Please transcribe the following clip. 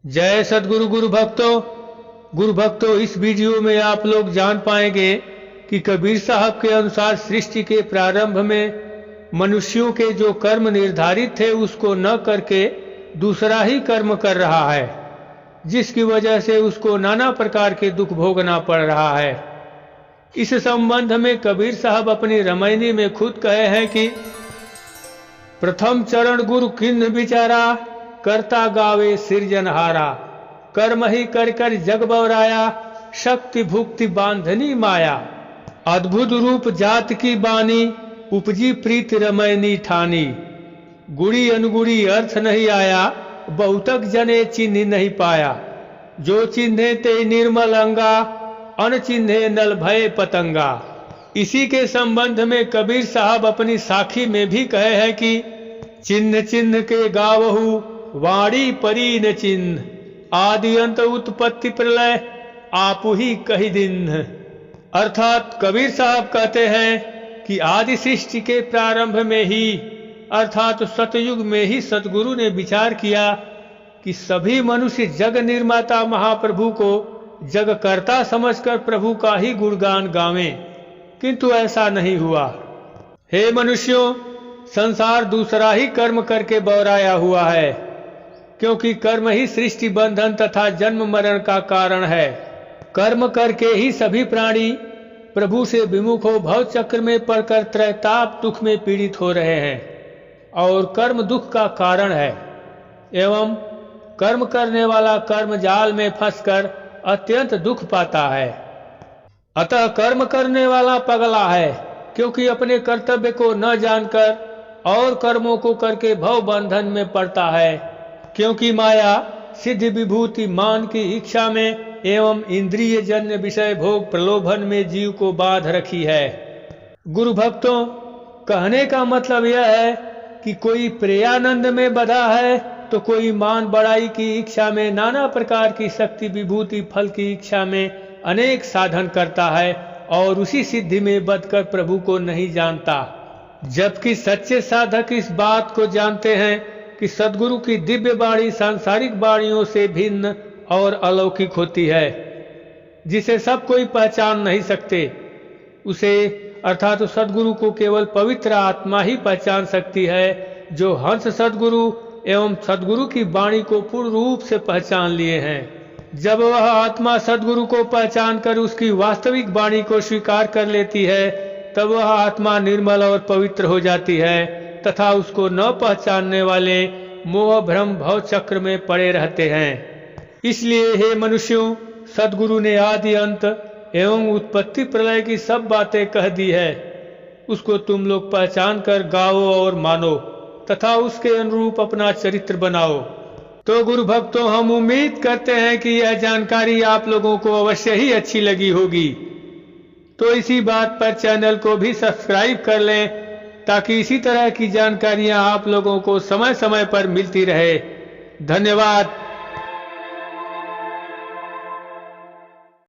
जय सद्गुरु गुरु भक्तों, इस वीडियो में आप लोग जान पाएंगे कि कबीर साहब के अनुसार सृष्टि के प्रारंभ में मनुष्यों के जो कर्म निर्धारित थे उसको न करके दूसरा ही कर्म कर रहा है, जिसकी वजह से उसको नाना प्रकार के दुख भोगना पड़ रहा है। इस संबंध में कबीर साहब अपनी रामायणी में खुद कहे हैं कि प्रथम चरण गुरु किन्न बिचारा, करता गावे सिरजनहारा, कर्म ही कर कर जग बवराया, शक्ति भुक्ति बांधनी माया। अद्भुत रूप जात की बानी, उपजी प्रीत रमैनी ठानी। गुड़ी अनुगुड़ी अर्थ नहीं आया, बहुतक जने चिन्ह नहीं पाया। जो चिन्हे ते निर्मल अंगा, अन चिन्हे नल भय पतंगा। इसी के संबंध में कबीर साहब अपनी साखी में भी कहे हैं कि चिन्ह चिन्ह के गावहु, वाणी परी न चिन्ह। आदि अंत उत्पत्ति प्रलय, आपु ही कही दिन। अर्थात कबीर साहब कहते हैं कि आदि सृष्टि के प्रारंभ में ही अर्थात सतयुग में ही सतगुरु ने विचार किया कि सभी मनुष्य जग निर्माता महाप्रभु को जगकर्ता समझकर प्रभु का ही गुणगान गावें, किंतु ऐसा नहीं हुआ। हे मनुष्यों, संसार दूसरा ही कर्म करके बौराया हुआ है, क्योंकि कर्म ही सृष्टि बंधन तथा जन्म मरण का कारण है। कर्म करके ही सभी प्राणी प्रभु से विमुख हो भव चक्र में पड़कर त्रैताप दुख में पीड़ित हो रहे हैं, और कर्म दुख का कारण है। एवं कर्म करने वाला कर्म जाल में फंसकर अत्यंत दुख पाता है। अतः कर्म करने वाला पगला है, क्योंकि अपने कर्तव्य को न जानकर और कर्मों को करके भव बंधन में पड़ता है, क्योंकि माया सिद्धि विभूति मान की इच्छा में एवं इंद्रिय जन्य विषय भोग प्रलोभन में जीव को बांध रखी है। गुरु भक्तों, कहने का मतलब यह है कि कोई प्रेयानंद में बधा है तो कोई मान बड़ाई की इच्छा में, नाना प्रकार की शक्ति विभूति फल की इच्छा में अनेक साधन करता है और उसी सिद्धि में बधकर प्रभु को नहीं जानता। जबकि सच्चे साधक इस बात को जानते हैं कि सद्गुरु की दिव्य वाणी सांसारिक वाणियों से भिन्न और अलौकिक होती है, जिसे सब कोई पहचान नहीं सकते। उसे अर्थात सद्गुरु को केवल पवित्र आत्मा ही पहचान सकती है, जो हंस सद्गुरु एवं सद्गुरु की वाणी को पूर्ण रूप से पहचान लिए हैं। जब वह आत्मा सद्गुरु को पहचान कर उसकी वास्तविक वाणी को स्वीकार कर लेती है, तब वह आत्मा निर्मल और पवित्र हो जाती है तथा उसको न पहचानने वाले मोह भ्रम भव चक्र में पड़े रहते हैं। इसलिए हे मनुष्यों, सद्गुरु ने आदि अंत एवं उत्पत्ति प्रलय की सब बातें कह दी है। उसको तुम लोग पहचान कर गाओ और मानो तथा उसके अनुरूप अपना चरित्र बनाओ। तो गुरु भक्तों, हम उम्मीद करते हैं कि यह जानकारी आप लोगों को अवश्य ही अच्छी लगी होगी। तो इसी बात पर चैनल को भी सब्सक्राइब कर लें, ताकि इसी तरह की जानकारियां आप लोगों को समय समय पर मिलती रहे। धन्यवाद।